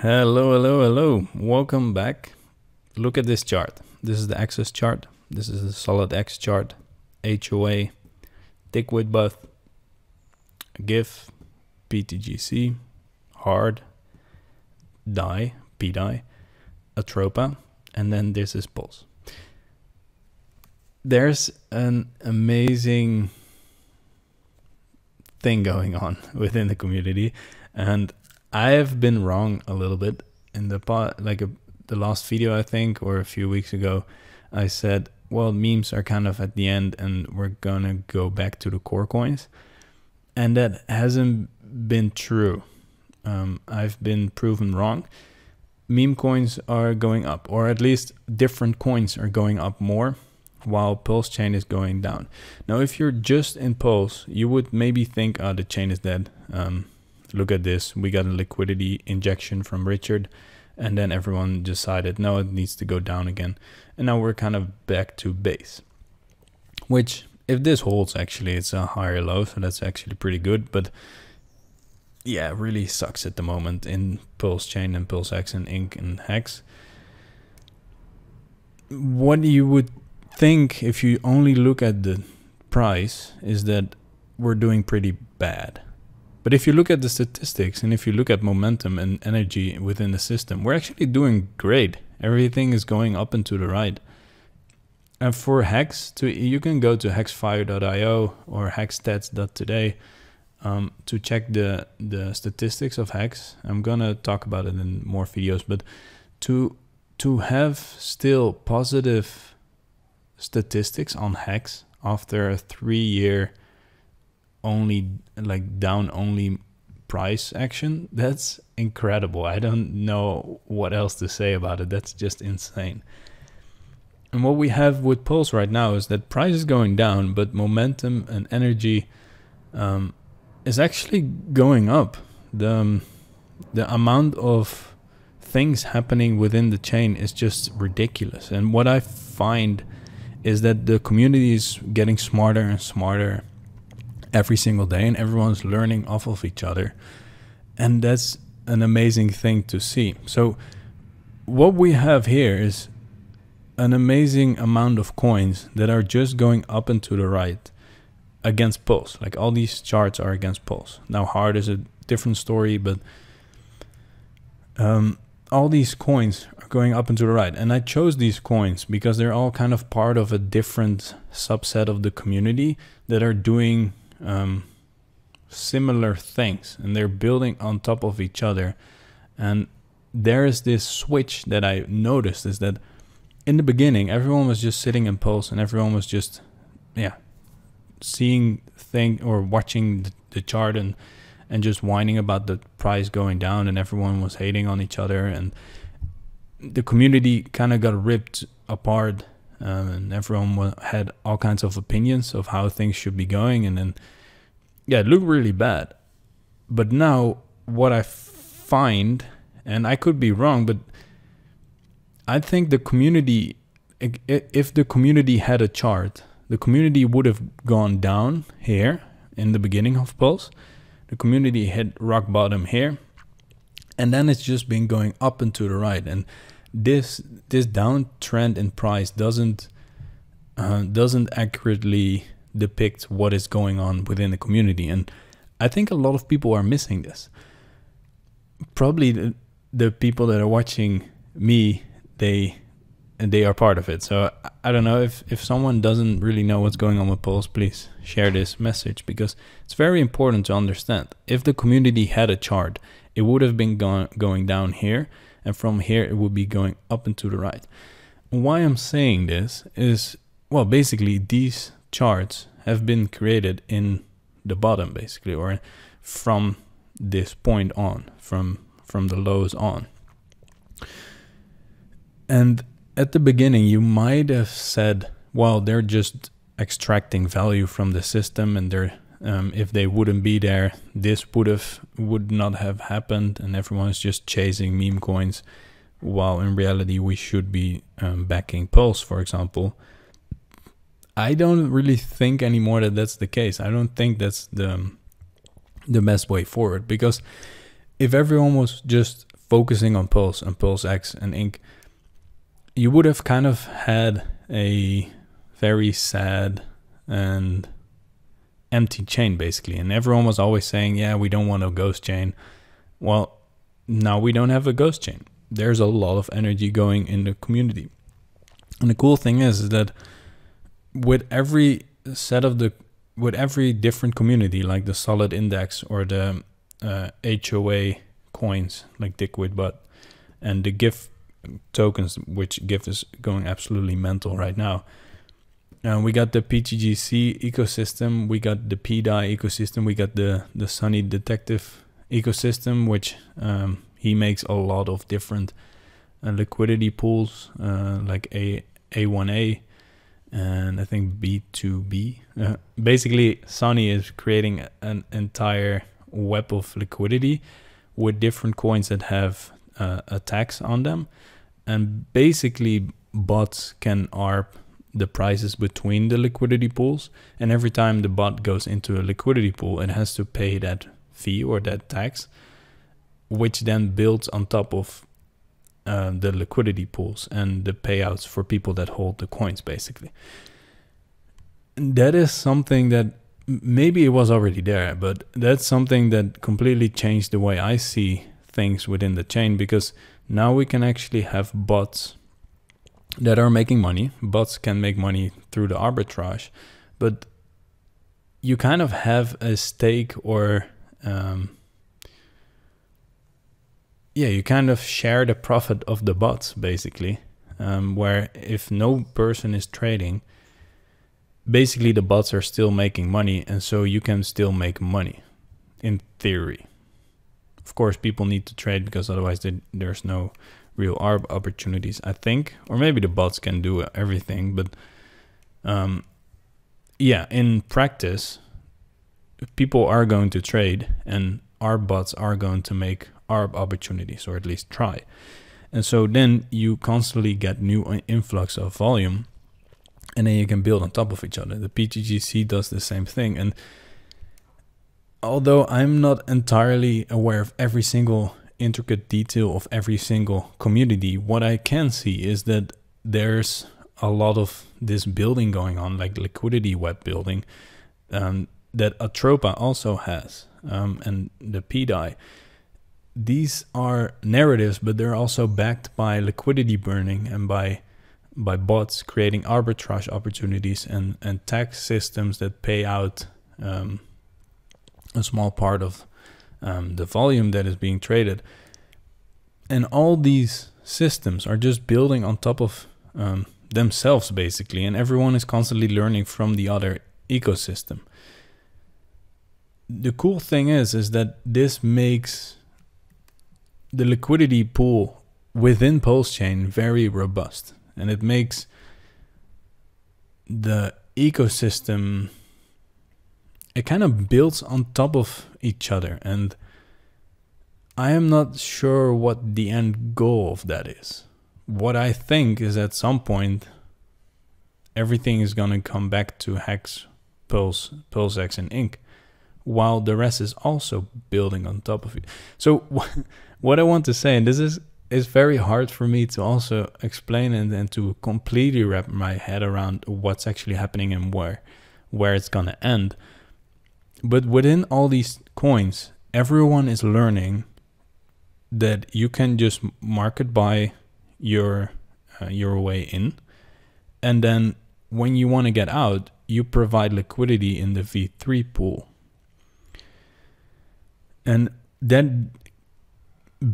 Hello. Welcome back. Look at this chart. This is the axis chart. This is the solid X chart. HOA, thick with buff, GIF, PTGC, hard, die, P-die, Atropa, and then this is pulse. There's an amazing thing going on within the community, and I have been wrong a little bit in the the last video, I think, or a few weeks ago. I said, well, memes are kind of at the end and we're gonna go back to the core coins, and that hasn't been true. I've been proven wrong. Meme coins are going up, or at least different coins are going up more, while Pulse chain is going down. Now, if you're just in Pulse, you would maybe think, oh, the chain is dead. Look at this, we got a liquidity injection from Richard, and then everyone decided, no, it needs to go down again. And now we're kind of back to base, which, if this holds, actually, it's a higher low, so that's actually pretty good. But yeah, it really sucks at the moment in Pulse chain and Pulse X and Inc and Hex. What you would think if you only look at the price is that we're doing pretty bad. But if you look at the statistics and if you look at momentum and energy within the system, we're actually doing great. Everything is going up and to the right. And for Hex, you can go to hexfire.io or hexstats.today to check the statistics of Hex. I'm gonna talk about it in more videos, but to have still positive statistics on Hex after a 3-year only down only price action, that's incredible. I don't know what else to say about it. That's just insane. And what we have with Pulse right now is that price is going down, but momentum and energy is actually going up. The amount of things happening within the chain is just ridiculous. And what I find is that the community is getting smarter and smarter every single day, and everyone's learning off of each other, and that's an amazing thing to see. So what we have here is an amazing amount of coins that are just going up and to the right against Pulse. Like, all these charts are against Pulse. Now hard is a different story, but all these coins are going up and to the right. And I chose these coins because they're all kind of part of a different subset of the community that are doing similar things, and they're building on top of each other. And there is this switch that I noticed, is that in the beginning everyone was just sitting in Pulse and everyone was just seeing or watching the chart and just whining about the price going down, and everyone was hating on each other, and the community kind of got ripped apart, and everyone had all kinds of opinions of how things should be going. And then it looked really bad. But now what I find, and I could be wrong, but I think the community, if the community had a chart, the community would have gone down here in the beginning of Pulse. The community hit rock bottom here, and then it's just been going up and to the right. And this downtrend in price doesn't accurately depict what is going on within the community, and I think a lot of people are missing this. Probably the people that are watching me, they are part of it. So I don't know, if someone doesn't really know what's going on with Pulse, please share this message, because it's very important to understand. If the community had a chart, it would have been going down here, and from here it would be going up and to the right. Why I'm saying this is, well, basically these charts have been created in the bottom, basically, or from this point on, from the lows on. And at the beginning you might have said, well, they're just extracting value from the system, and they're if they wouldn't be there, this would not have happened, and everyone's just chasing meme coins, while in reality we should be backing Pulse, for example. I don't really think anymore that that's the case. I don't think that's the best way forward, because if everyone was just focusing on Pulse and PulseX and Inc, you would have kind of had a very sad and empty chain basically. And everyone was always saying, yeah, we don't want a ghost chain. Well, now we don't have a ghost chain. There's a lot of energy going in the community. And the cool thing is that with every different community, like the Solid Index or the HOA coins like Dikwitbot and the GIF tokens, which GIF is going absolutely mental right now. We got the PTGC ecosystem, we got the PDAI ecosystem, we got the Sunny Detective ecosystem, which he makes a lot of different liquidity pools, like A1A and I think B2B. Basically, Sunny is creating an entire web of liquidity with different coins that have a tax on them. And basically, bots can ARB the prices between the liquidity pools. And every time the bot goes into a liquidity pool, it has to pay that fee or that tax, which then builds on top of the liquidity pools and the payouts for people that hold the coins, basically. And that is something that maybe it was already there, but that's something that completely changed the way I see things within the chain, because now we can actually have bots that are making money. Bots can make money through the arbitrage, but you kind of have a stake, or you kind of share the profit of the bots, basically, where if no person is trading, basically the bots are still making money, and so you can still make money, in theory. Of course, people need to trade, because otherwise there's no real ARB opportunities, I think. Or maybe the bots can do everything, but in practice, people are going to trade, and ARB bots are going to make ARB opportunities, or at least try. And so then you constantly get new influx of volume, and then you can build on top of each other. The PTGC does the same thing. And although I'm not entirely aware of every single intricate detail of every single community, what I can see is that there's a lot of this building going on, like liquidity web building, that Atropa also has, and the PDAI. These are narratives, but they're also backed by liquidity burning and by bots creating arbitrage opportunities and tax systems that pay out a small part of the volume that is being traded. And all these systems are just building on top of themselves, basically, and everyone is constantly learning from the other ecosystem. The cool thing is that this makes the liquidity pool within Pulse Chain very robust, and it makes the ecosystem, it kind of builds on top of each other. And I am not sure what the end goal of that is. What I think is at some point, everything is going to come back to Hex, Pulse, PulseX, and Inc, while the rest is also building on top of it. So what I want to say, and this is very hard for me to also explain and to completely wrap my head around what's actually happening and where it's going to end. But within all these coins, everyone is learning that you can just market buy your way in, and then when you want to get out, you provide liquidity in the V3 pool. And that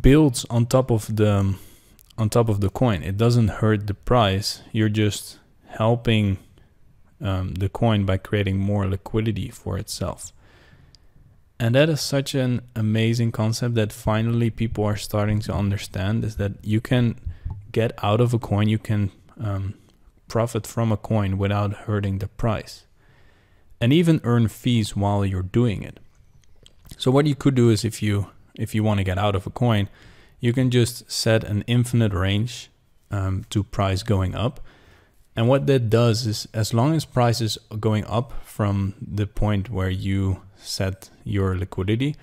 builds on top of the coin. It doesn't hurt the price. You're just helping the coin by creating more liquidity for itself. And that is such an amazing concept that finally people are starting to understand, is that you can get out of a coin, you can profit from a coin without hurting the price, and even earn fees while you're doing it. So what you could do is, if you want to get out of a coin, you can just set an infinite range to price going up. And what that does is, as long as price is going up from the point where you set your liquidity,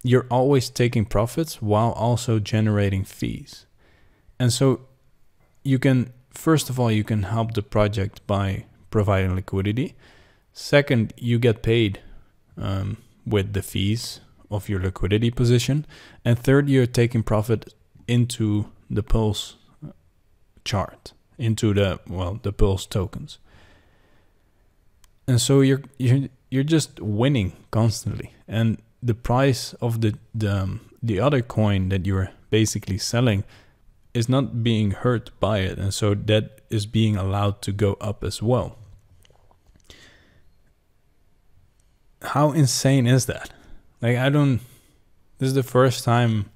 you're always taking profits while also generating fees. And so you can, first of all, you can help the project by providing liquidity. Second, you get paid with the fees of your liquidity position. And third, you're taking profit into the Pulse chart, into the Pulse tokens. And so you're just winning constantly. And the price of the other coin that you're basically selling is not being hurt by it, and so that is being allowed to go up as well. How insane is that? Like, this is the first time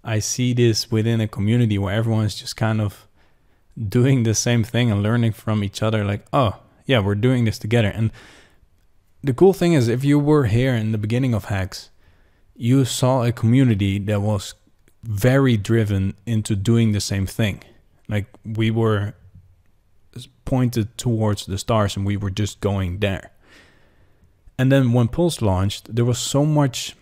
I see this within a community where everyone's just kind of doing the same thing and learning from each other, like, oh yeah, we're doing this together. And the cool thing is, if you were here in the beginning of Hex, you saw a community that was very driven into doing the same thing. Like, we were pointed towards the stars and we were just going there. And then when Pulse launched, there was so much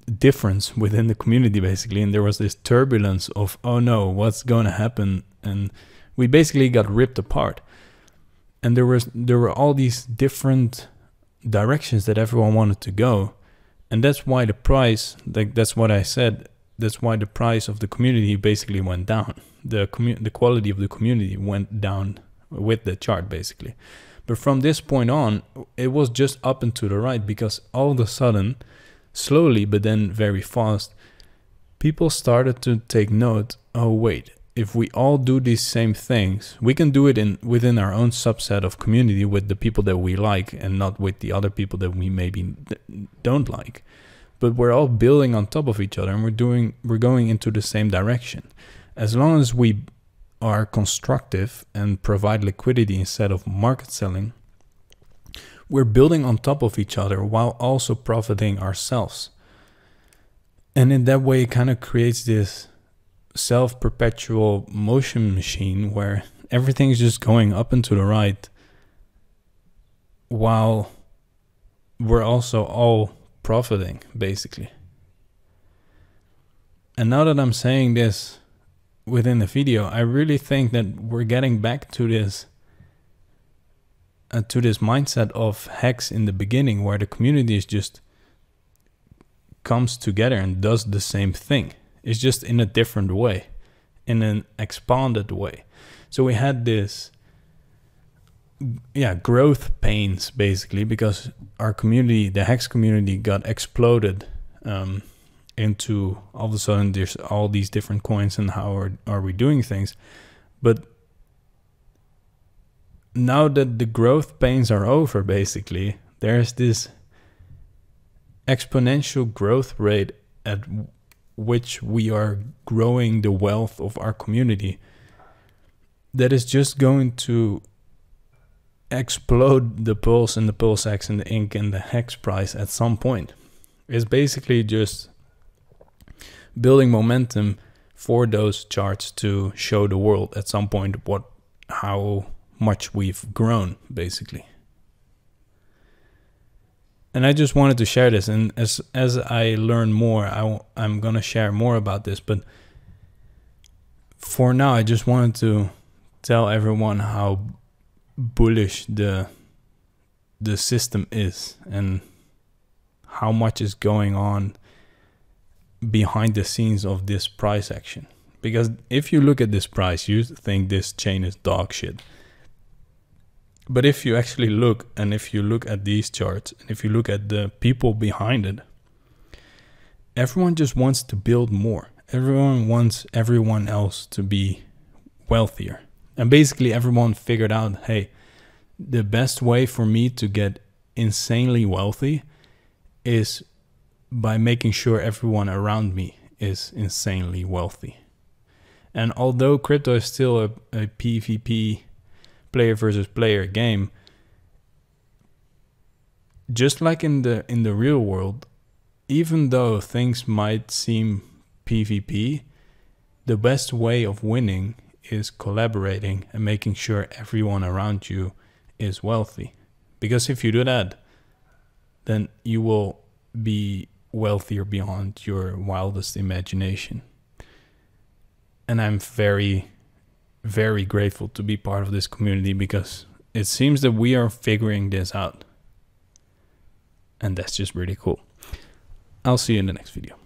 difference within the community, basically, and there was this turbulence of, oh no, what's going to happen? And we basically got ripped apart. And there were all these different directions that everyone wanted to go. And that's why the price, like, that's what I said, that's why the price of the community basically went down. The quality of the community went down with the chart, basically. But from this point on, it was just up and to the right, because all of a sudden, slowly but then very fast, people started to take note, oh wait, if we all do these same things, we can do it within our own subset of community with the people that we like, and not with the other people that we maybe don't like. But we're all building on top of each other, and we're going into the same direction. As long as we are constructive and provide liquidity instead of market selling, we're building on top of each other while also profiting ourselves. And in that way, it kind of creates this self-perpetual motion machine where everything is just going up and to the right, while we're also all profiting, basically. And now that I'm saying this within the video, I really think that we're getting back to this mindset of Hex in the beginning, where the community is just comes together and does the same thing. It's just in a different way, in an expanded way. So we had this, growth pains, basically, because our community, the Hex community, got exploded into, all of a sudden there's all these different coins and how are we doing things. But now that the growth pains are over, basically, there's this exponential growth rate at which we are growing the wealth of our community that is just going to explode the Pulse and the PulseX and the Inc and the Hex price at some point. It's basically just building momentum for those charts to show the world at some point how much we've grown, basically. And I just wanted to share this, and as I learn more, I'm gonna share more about this. But for now, I just wanted to tell everyone how bullish the system is and how much is going on behind the scenes of this price action. Because if you look at this price, you think this chain is dog shit. But if you actually look, and if you look at these charts, and if you look at the people behind it, everyone just wants to build more. Everyone wants everyone else to be wealthier. And basically everyone figured out, hey, the best way for me to get insanely wealthy is by making sure everyone around me is insanely wealthy. And although crypto is still a PvP, player versus player game, just like in the real world, even though things might seem PvP, the best way of winning is collaborating and making sure everyone around you is wealthy. Because if you do that, then you will be wealthier beyond your wildest imagination. And I'm very, very grateful to be part of this community, because it seems that we are figuring this out. And that's just really cool. I'll see you in the next video.